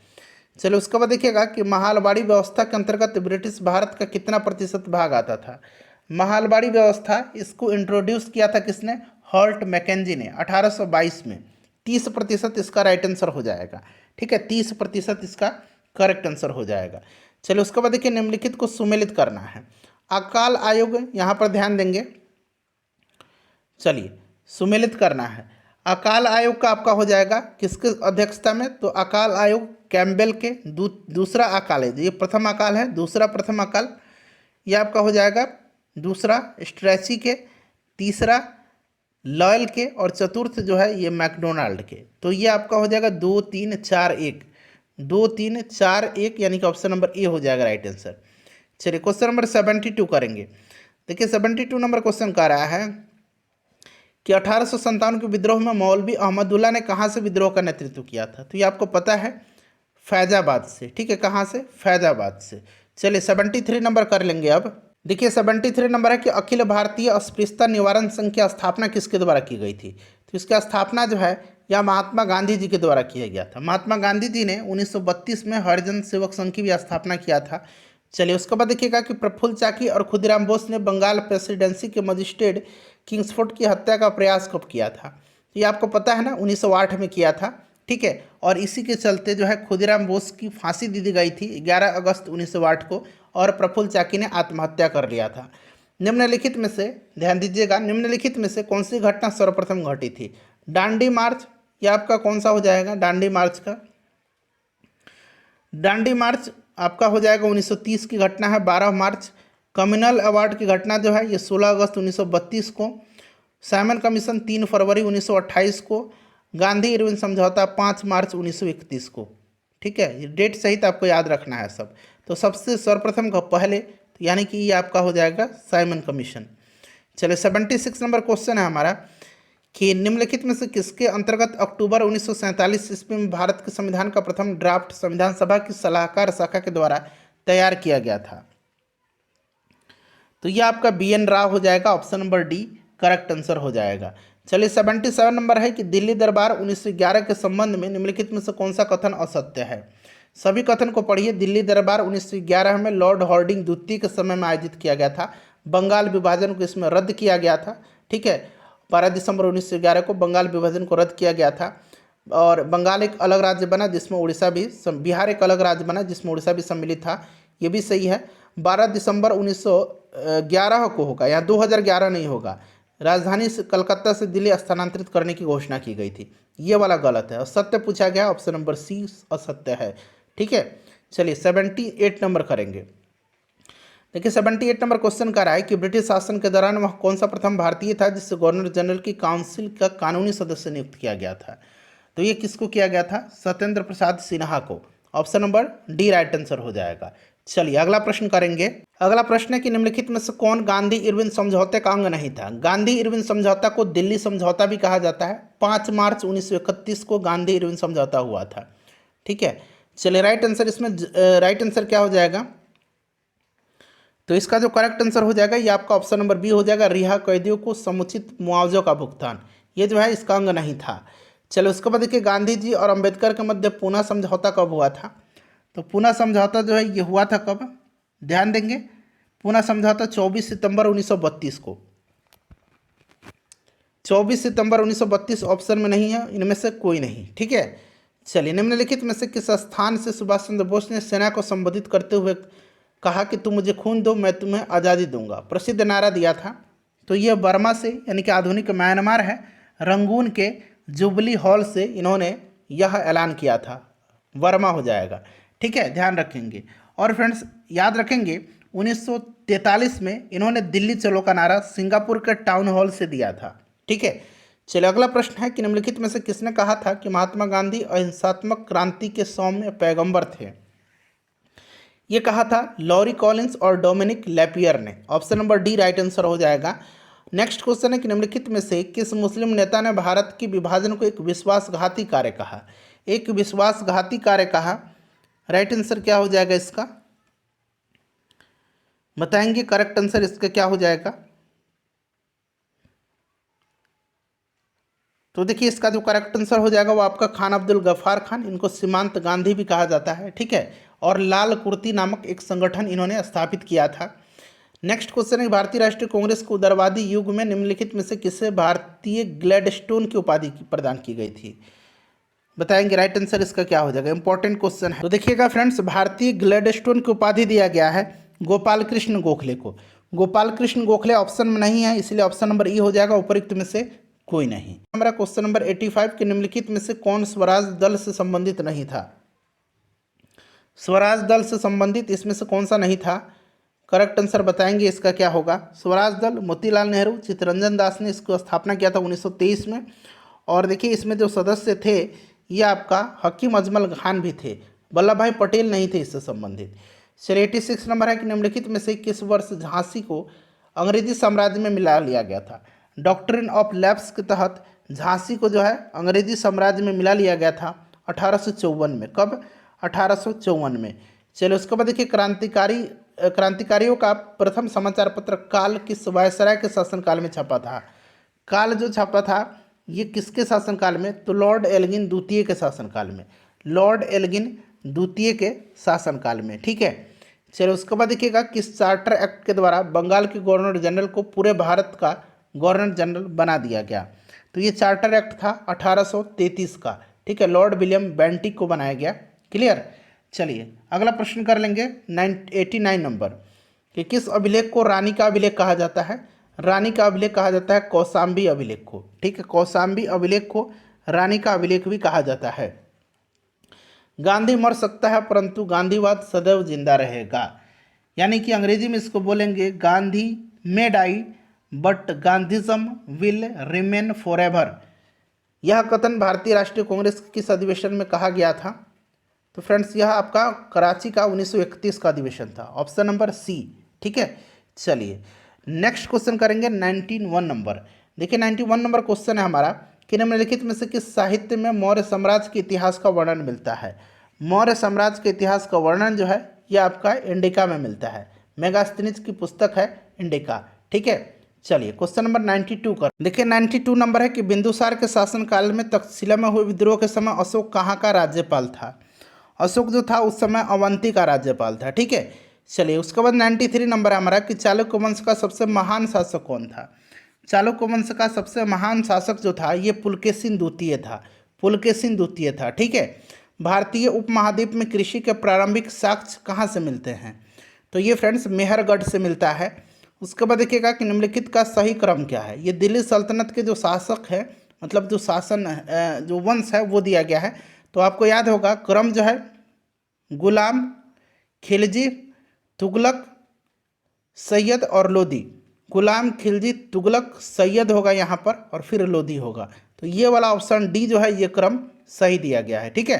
चलिए उसके बाद देखिएगा कि महालवाड़ी व्यवस्था के अंतर्गत ब्रिटिश भारत का कितना प्रतिशत भाग आता था? महालवाड़ी व्यवस्था इसको इंट्रोड्यूस किया था किसने? हॉल्ट मैकेंजी ने 1822 में। 30% इसका राइट आंसर हो जाएगा। ठीक है, 30% इसका करेक्ट आंसर हो जाएगा। चलिए उसके बाद देखिए निम्नलिखित को सुमेलित करना है। अकाल आयोग, यहाँ पर ध्यान देंगे। चलिए सुमेलित करना है। अकाल आयोग का आपका हो जाएगा किसके अध्यक्षता में? तो अकाल आयोग कैम्पबेल के दूसरा अकाल है, ये प्रथम अकाल है, दूसरा प्रथम अकाल ये आपका हो जाएगा, दूसरा स्ट्रैची के, तीसरा लॉयल के और चतुर्थ जो है ये मैकडोनाल्ड के। तो ये आपका हो जाएगा 2, 3, 4, 1, 2, 3, 4, 1 यानी कि ऑप्शन नंबर ए हो जाएगा राइट आंसर। चलिए क्वेश्चन नंबर 72 करेंगे। देखिए 72 नंबर क्वेश्चन कह रहा है कि 1857 के विद्रोह में मौलवी अहमदुल्ला ने कहाँ से विद्रोह का नेतृत्व किया था? तो ये आपको पता है, फैजाबाद से। ठीक है, कहाँ से? फैजाबाद से। चलिए 73 नंबर कर लेंगे अब। देखिए 73 नंबर है कि अखिल भारतीय अस्पृश्यता निवारण संघ की स्थापना किसके द्वारा की गई थी। तो इसकी स्थापना जो है यह महात्मा गांधी जी के द्वारा किया गया था। महात्मा गांधी जी ने 1932 में हरिजन सेवक संघ की भी स्थापना किया था। चलिए उसके बाद देखिएगा कि प्रफुल्ल चाकी और खुदीराम बोस ने बंगाल प्रेसिडेंसी के मजिस्ट्रेट किंग्सफोर्ड की हत्या का प्रयास कब किया था। तो ये आपको पता है ना, 1908 में किया था। ठीक है, और इसी के चलते जो है खुदीराम बोस की फांसी दी गई थी 11 अगस्त 1908 को, और प्रफुल्ल चाकी ने आत्महत्या कर लिया था। निम्नलिखित में से, ध्यान दीजिएगा, निम्नलिखित में से कौन सी घटना सर्वप्रथम घटी थी। दांडी मार्च, यह आपका कौन सा हो जाएगा दांडी मार्च का। दांडी मार्च आपका हो जाएगा 1930 की घटना है, 12 मार्च। कम्युनल अवार्ड की घटना जो है ये 16 अगस्त 1932 को। साइमन कमीशन 3 फरवरी 1928 को। गांधी इरविन समझौता 5 मार्च 1931 को। ठीक है, ये डेट सहित आपको याद रखना है सब। तो सबसे सर्वप्रथम का पहले, यानी कि ये आपका हो जाएगा साइमन कमीशन। चलिए 76 नंबर क्वेश्चन है हमारा कि निम्नलिखित में से किसके अंतर्गत अक्टूबर 1947 ईस्वी में भारत के संविधान का प्रथम ड्राफ्ट संविधान सभा की सलाहकार शाखा के द्वारा तैयार किया गया था। तो ये आपका BN राव हो जाएगा, option number D correct answer हो जाएगा। चलिए 77 नंबर है कि दिल्ली दरबार 1911 के संबंध में निम्नलिखित में से कौन सा कथन असत्य है। सभी कथन को पढ़िए। दिल्ली दरबार 1911 में लॉर्ड हार्डिंग द्वितीय के समय में आयोजित किया गया था। बंगाल विभाजन को इसमें रद्द किया गया था। ठीक है, 12 दिसंबर 1911 को बंगाल विभाजन को रद्द किया गया था, और बंगाल एक अलग राज्य बना जिसमें उड़ीसा भी, बिहार एक अलग राज्य बना जिसमें उड़ीसा भी सम्मिलित था। ये भी सही है। 12 दिसंबर 1911 को होगा, यहाँ 2011 नहीं होगा। राजधानी से कलकत्ता से दिल्ली स्थानांतरित करने की घोषणा की गई थी, ये वाला गलत है। असत्य पूछा गया, ऑप्शन नंबर सी असत्य है। ठीक है, चलिए 78 नंबर करेंगे। देखिए 78 नंबर क्वेश्चन कर रहा है कि ब्रिटिश शासन के दौरान वह कौन सा प्रथम भारतीय था जिससे गवर्नर जनरल की काउंसिल का कानूनी सदस्य नियुक्त किया गया था। तो ये किसको किया गया था, सत्येंद्र प्रसाद सिन्हा को। Option number D right answer हो जाएगा। चलिए अगला प्रश्न करेंगे। अगला प्रश्न है कि निम्नलिखित में से कौन गांधी इरविन समझौते का अंग नहीं था। गांधी इरविन समझौता को दिल्ली समझौता भी कहा जाता है। 5 मार्च 1931 को गांधी इरविन समझौता हुआ था। ठीक है, चलिए राइट आंसर, इसमें राइट आंसर क्या हो जाएगा, तो इसका जो करेक्ट आंसर हो जाएगा ये आपका ऑप्शन नंबर बी हो जाएगा, रिहा कैदियों को समुचित मुआवजे का भुगतान। ये जो है इसका अंग नहीं था। चलो उसके बाद देखिए गांधी जी और अंबेडकर के मध्य पूना समझौता कब हुआ था। तो पूना समझौता जो है ये हुआ था कब, ध्यान देंगे। पूना समझौता 24 सितंबर 1932 को। 24 सितंबर 1932 ऑप्शन में नहीं है, इनमें से कोई नहीं। ठीक है, चलिए निम्नलिखित में से किस स्थान से सुभाष चंद्र बोस ने सेना को संबोधित करते हुए कहा कि तुम मुझे खून दो मैं तुम्हें आज़ादी दूंगा, प्रसिद्ध नारा दिया था। तो यह बर्मा से, यानी कि आधुनिक म्यांमार है, रंगून के जुबली हॉल से इन्होंने यह ऐलान किया था। बर्मा हो जाएगा। ठीक है, ध्यान रखेंगे। और फ्रेंड्स याद रखेंगे 1943 में इन्होंने दिल्ली चलो का नारा सिंगापुर के टाउन हॉल से दिया था। ठीक है, चलिए अगला प्रश्न है कि निम्नलिखित में से किसने कहा था कि महात्मा गांधी अहिंसात्मक क्रांति के सौम्य पैगंबर थे। ये कहा था लॉरी कॉलिंस और डोमिनिक लैपियर ने। Option number D right answer हो जाएगा। नेक्स्ट क्वेश्चन है कि निम्नलिखित में से किस मुस्लिम नेता ने भारत की विभाजन को एक विश्वासघाती कार्य कहा। एक विश्वासघाती कार्य कहा, राइट आंसर क्या हो जाएगा इसका, बताएंगे करेक्ट आंसर इसका क्या हो जाएगा। तो देखिए इसका जो करेक्ट आंसर हो जाएगा वो आपका खान अब्दुल गफ्फार खान, इनको सीमांत गांधी भी कहा जाता है। ठीक है, और लाल कुर्ती नामक एक संगठन इन्होंने स्थापित किया था। नेक्स्ट क्वेश्चन है भारतीय राष्ट्रीय कांग्रेस को उदारवादी युग में निम्नलिखित में से किसे भारतीय ग्लैडस्टोन की उपाधि प्रदान की गई थी, बताएंगे राइट आंसर इसका क्या हो जाएगा। इंपॉर्टेंट क्वेश्चन है। तो देखिएगा फ्रेंड्स, भारतीय ग्लैडस्टोन की उपाधि दिया गया है गोपाल कृष्ण गोखले को। गोपाल कृष्ण गोखले ऑप्शन में नहीं है, इसलिए ऑप्शन नंबर ई हो जाएगा, उपयुक्त में से कोई नहीं। हमारा क्वेश्चन नंबर 85 के निम्नलिखित में से कौन स्वराज दल से संबंधित नहीं था। स्वराज दल से संबंधित इसमें से कौन सा नहीं था, करेक्ट आंसर बताएंगे इसका क्या होगा। स्वराज दल मोतीलाल नेहरू, चित्तरंजन दास ने इसको स्थापना किया था 1923 में। और देखिए इसमें जो सदस्य थे ये आपका हकीम अजमल खान भी थे, वल्लभ भाई पटेल नहीं थे इससे संबंधित। चलिए 86 नंबर है कि निम्नलिखित में से किस वर्ष झांसी को अंग्रेजी साम्राज्य में मिला लिया गया था। डॉक्ट्रिन ऑफ लैप्स के तहत झांसी को जो है अंग्रेजी साम्राज्य में मिला लिया गया था 1854 में। कब, 1854 में। चलो उसके बाद देखिए क्रांतिकारियों का प्रथम समाचार पत्र काल किस वायसराय के शासनकाल में छपा था। काल जो छपा था ये किसके शासनकाल में, तो लॉर्ड एल्गिन द्वितीय के शासनकाल में, लॉर्ड एल्गिन द्वितीय के शासनकाल में। ठीक है, चलो उसके बाद देखिएगा किस चार्टर एक्ट के द्वारा बंगाल के गवर्नर जनरल को पूरे भारत का गवर्नर जनरल बना दिया गया। तो ये चार्टर एक्ट था 1833 का। ठीक है, लॉर्ड विलियम बेंटिक को बनाया गया। क्लियर। चलिए अगला प्रश्न कर लेंगे 89 नंबर कि किस अभिलेख को रानी का अभिलेख कहा जाता है। रानी का अभिलेख कहा जाता है कौशाम्बी अभिलेख को। ठीक है, कौशाम्बी अभिलेख को रानी का अभिलेख भी कहा जाता है। गांधी मर सकता है परंतु गांधीवाद सदैव जिंदा रहेगा, यानी कि अंग्रेजी में इसको बोलेंगे Gandhi may die but Gandhism will remain forever. यह कथन भारतीय राष्ट्रीय कांग्रेस के किस अधिवेशन में कहा गया था। तो फ्रेंड्स यह आपका कराची का 1931 का अधिवेशन था, ऑप्शन नंबर सी। ठीक है, चलिए नेक्स्ट क्वेश्चन करेंगे 91 नंबर। देखिए 91 नंबर क्वेश्चन है हमारा कि निम्नलिखित में से किस साहित्य में मौर्य साम्राज्य के इतिहास का वर्णन मिलता है। मौर्य साम्राज्य के इतिहास का वर्णन जो है यह आपका इंडिका में मिलता है। मेगास्थनीज की पुस्तक है इंडिका। ठीक है, चलिए क्वेश्चन नंबर 92 कर। देखिए 92 नंबर है कि बिंदुसार के शासनकाल में तक्षशिला में हुए विद्रोह के समय अशोक कहाँ का राज्यपाल था। अशोक जो था उस समय अवंती का राज्यपाल था। ठीक है, चलिए उसके बाद 93 नंबर है हमारा कि चालुक्य वंश का सबसे महान शासक कौन था। चालुक्य वंश का सबसे महान शासक जो था ये पुलकेशिन द्वितीय था। पुलकेशिन द्वितीय था। ठीक है, भारतीय उपमहाद्वीप में कृषि के प्रारंभिक साक्ष्य कहाँ से मिलते हैं, तो ये फ्रेंड्स मेहरगढ़ से मिलता है। उसके बाद देखिएगा कि निम्नलिखित का सही क्रम क्या है। ये दिल्ली सल्तनत के जो शासक है, मतलब जो शासन जो वंश है वो दिया गया है। तो आपको याद होगा क्रम जो है गुलाम, खिलजी, तुगलक, सैयद और लोधी। गुलाम, खिलजी, तुगलक, सैयद होगा यहाँ पर और फिर लोधी होगा। तो ये वाला ऑप्शन डी जो है ये क्रम सही दिया गया है। ठीक है,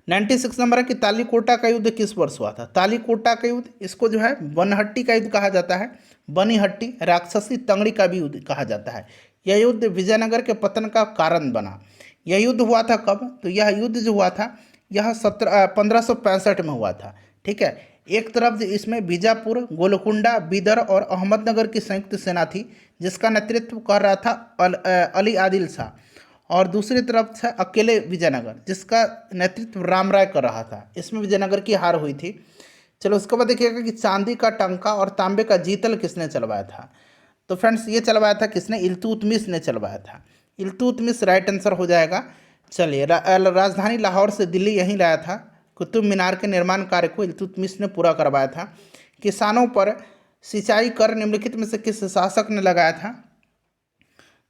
96 नंबर है कि तालीकोटा का युद्ध किस वर्ष हुआ था। तालीकोटा का युद्ध इसको जो है बनहट्टी का युद्ध कहा जाता है। बनीहट्टी, राक्षसी तंगड़ी का भी युद्ध कहा जाता है। यह युद्ध विजयनगर के पतन का कारण बना। यह युद्ध हुआ था कब, तो यह युद्ध जो हुआ था यह 1565 में हुआ था। ठीक है, एक तरफ इसमें बीजापुर, गोलकुंडा, बीदर और अहमदनगर की संयुक्त सेना थी जिसका नेतृत्व कर रहा था अली आदिल शाह, और दूसरी तरफ था अकेले विजयनगर जिसका नेतृत्व राम राय कर रहा था। इसमें विजयनगर की हार हुई थी। चलो उसके बाद देखिएगा कि चांदी का टंका और तांबे का जीतल किसने चलवाया था। तो फ्रेंड्स ये चलवाया था किसने, इल्तुतमिश ने चलवाया था। इल्तुतमिश राइट आंसर हो जाएगा। चलिए राजधानी लाहौर से दिल्ली यहीं लाया था। कुतुब मीनार के निर्माण कार्य को इल्तुतमिश ने पूरा करवाया था। किसानों पर सिंचाई कर निम्नलिखित में से किस शासक ने लगाया था,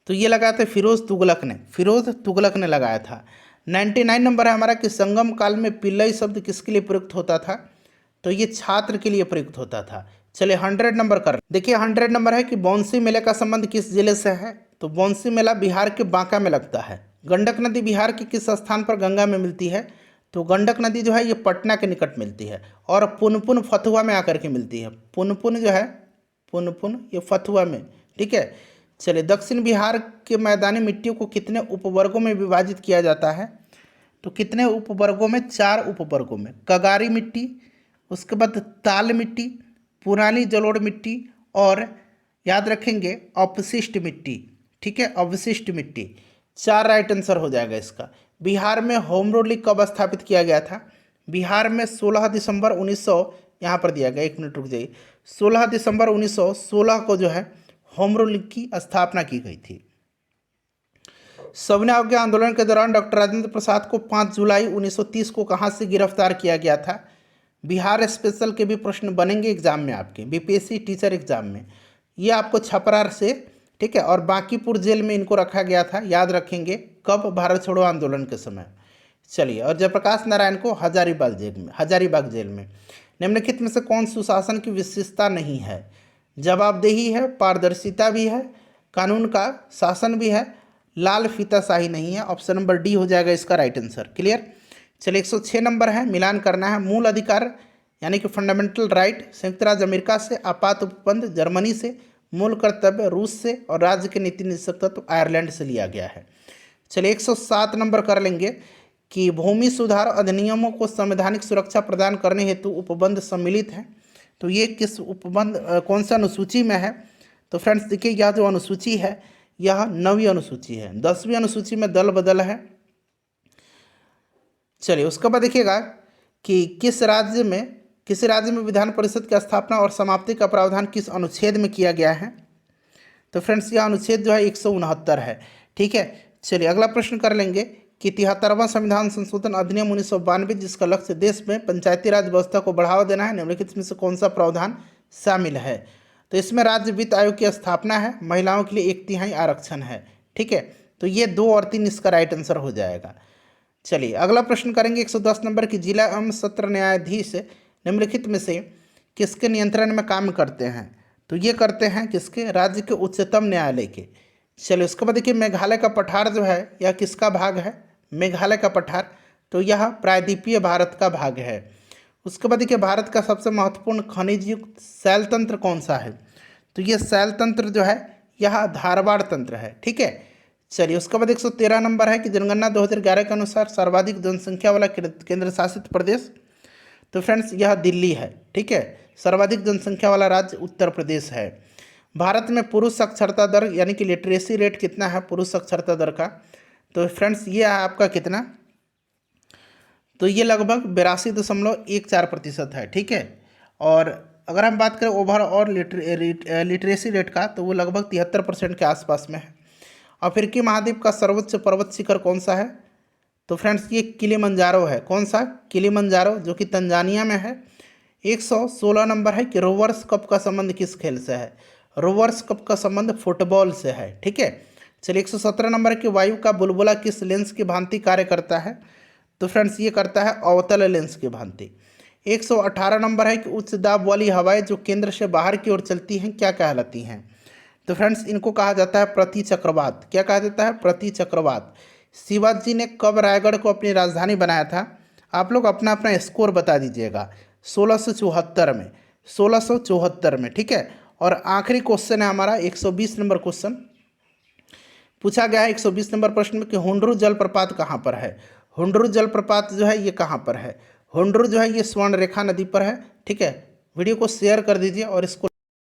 तो ये लगाया था फिरोज तुगलक ने लगाया था। 99 नंबर है हमारा कि संगम काल में पिल्लई शब्द किसके लिए प्रयुक्त होता था, तो ये छात्र के लिए प्रयुक्त होता था। चलिए 100 नंबर कर। देखिए 100 नंबर है कि बौंसी मेले का संबंध किस जिले से है, तो बौंसी मेला बिहार के बांका में लगता है। गंडक नदी बिहार के किस स्थान पर गंगा में मिलती है, तो गंडक नदी जो है ये पटना के निकट मिलती है और पुनपुन फतुहा में आकर के मिलती है। पुनपुन जो है पुनपुन ये फतुहा में। ठीक है, चलिए दक्षिण बिहार के मैदानी मिट्टियों को कितने उपवर्गों में विभाजित किया जाता है, तो कितने उपवर्गों में, 4 उपवर्गों में। कगारी मिट्टी, उसके बाद ताल मिट्टी, पुरानी जलोढ़ मिट्टी और याद रखेंगे अवशिष्ट मिट्टी। ठीक है, अवशिष्ट मिट्टी। 4 राइट आंसर हो जाएगा इसका। बिहार में होम रूल लीग कब स्थापित किया गया था, बिहार में 16 दिसंबर 1900, यहाँ पर दिया गया, 1 मिनट रुक जाइए, 16 दिसंबर 1916 को जो है होम रूल लीग की स्थापना की गई थी। सविनय अवज्ञा आंदोलन के दौरान डॉक्टर राजेंद्र प्रसाद को 5 जुलाई 1930 को कहाँ से गिरफ्तार किया गया था। बिहार स्पेशल के भी प्रश्न बनेंगे एग्जाम में आपके, बीपीएससी टीचर एग्जाम में। ये आपको छपरा से, ठीक है, और बांकीपुर जेल में इनको रखा गया था, याद रखेंगे कब, भारत छोड़ो आंदोलन के समय। चलिए, और जयप्रकाश नारायण को हजारीबाग जेल में। निम्नलिखित में से कौन सुशासन की विशेषता नहीं है, जवाबदेही है, पारदर्शिता भी है, कानून का शासन भी है, लाल फीताशाही नहीं है। ऑप्शन नंबर डी हो जाएगा इसका राइट आंसर। क्लियर। चलिए 106 नंबर है, मिलान करना है। मूल अधिकार यानी कि फंडामेंटल राइट संयुक्त राज्य अमेरिका से, आपात उपबंध जर्मनी से, मूल कर्तव्य रूस से और राज्य के नीति निषेधक तत्व आयरलैंड से लिया गया है। चलिए 107 नंबर कर लेंगे कि भूमि सुधार अधिनियमों को संवैधानिक सुरक्षा प्रदान करने हेतु उपबंध सम्मिलित हैं। तो ये किस उपबंध कौन सा अनुसूची में है? तो फ्रेंड्स देखिए, यह जो अनुसूची है यह 9वीं अनुसूची है। 10वीं अनुसूची में दल बदल है। चलिए उसके बाद देखिएगा कि किसी राज्य में विधान परिषद की स्थापना और समाप्ति का प्रावधान किस अनुच्छेद में किया गया है? तो फ्रेंड्स यह अनुच्छेद जो है 169 है। ठीक है, चलिए अगला प्रश्न कर लेंगे कि 73वां संविधान संशोधन अधिनियम 1992 जिसका लक्ष्य देश में पंचायती राज व्यवस्था को बढ़ावा देना है, निम्नलिखित में से कौन सा प्रावधान शामिल है? तो इसमें राज्य वित्त आयोग की स्थापना है, महिलाओं के लिए 1/3 आरक्षण है। ठीक है, तो ये 2 और 3 इसका राइट आंसर हो जाएगा। चलिए अगला प्रश्न करेंगे 110 नंबर की, जिला एवं सत्र न्यायाधीश निम्नलिखित में से किसके नियंत्रण में काम करते हैं? तो ये करते हैं किसके? राज्य के उच्चतम न्यायालय के। चलिए उसके बाद देखिए, मेघालय का पठार जो है यह किसका भाग है? मेघालय का पठार, तो यह प्रायद्वीपीय भारत का भाग है। उसके बाद देखिए, भारत का सबसे महत्वपूर्ण खनिज युक्त शैल तंत्र कौन सा है? तो ये शैल तंत्र जो है यह धारवाड़ तंत्र है। ठीक है, चलिए उसके बाद 113 नंबर है कि जनगणना 2011 के अनुसार सर्वाधिक जनसंख्या वाला केंद्र शासित प्रदेश? तो फ्रेंड्स यह दिल्ली है। ठीक है, सर्वाधिक जनसंख्या वाला राज्य उत्तर प्रदेश है। भारत में पुरुष साक्षरता दर यानी कि लिटरेसी रेट कितना है पुरुष साक्षरता दर का? तो फ्रेंड्स ये है आपका कितना? तो ये लगभग 82.14% है। ठीक है, और अगर हम बात करें ओवरऑल लिटरेसी रेट का तो वो लगभग 73% के आसपास में है। अफ्रीकी महाद्वीप का सर्वोच्च पर्वत शिखर कौन सा है? तो फ्रेंड्स ये किलिमंजारो है। कौन सा? किलिमंजारो, जो कि तंजानिया में है। 116 नंबर है कि रोवर्स कप का संबंध किस खेल से है? रोवर्स कप का संबंध फुटबॉल से है। ठीक है, चलिए 117 नंबर है कि वायु का बुलबुला किस लेंस की भांति कार्य करता है? तो फ्रेंड्स ये करता है अवतल लेंस की भांति। 118 नंबर है कि उच्च दाब वाली हवाएं जो केंद्र से बाहर की ओर चलती हैं क्या कहलाती हैं? तो फ्रेंड्स इनको कहा जाता है प्रति चक्रवात। क्या कहा जाता है? प्रति चक्रवात। शिवाजी ने कब रायगढ़ को अपनी राजधानी बनाया था? आप लोग अपना अपना स्कोर बता दीजिएगा। 1674 में, 1674 में। ठीक है, और आखिरी क्वेश्चन है हमारा 120 नंबर क्वेश्चन पूछा गया है 120 नंबर प्रश्न में कि हुंडरू जलप्रपात कहाँ पर है? हुंडरू जलप्रपात जो है ये कहाँ पर है? हुंडरू जो है ये स्वर्णरेखा नदी पर है। ठीक है, वीडियो को शेयर कर दीजिए और इसको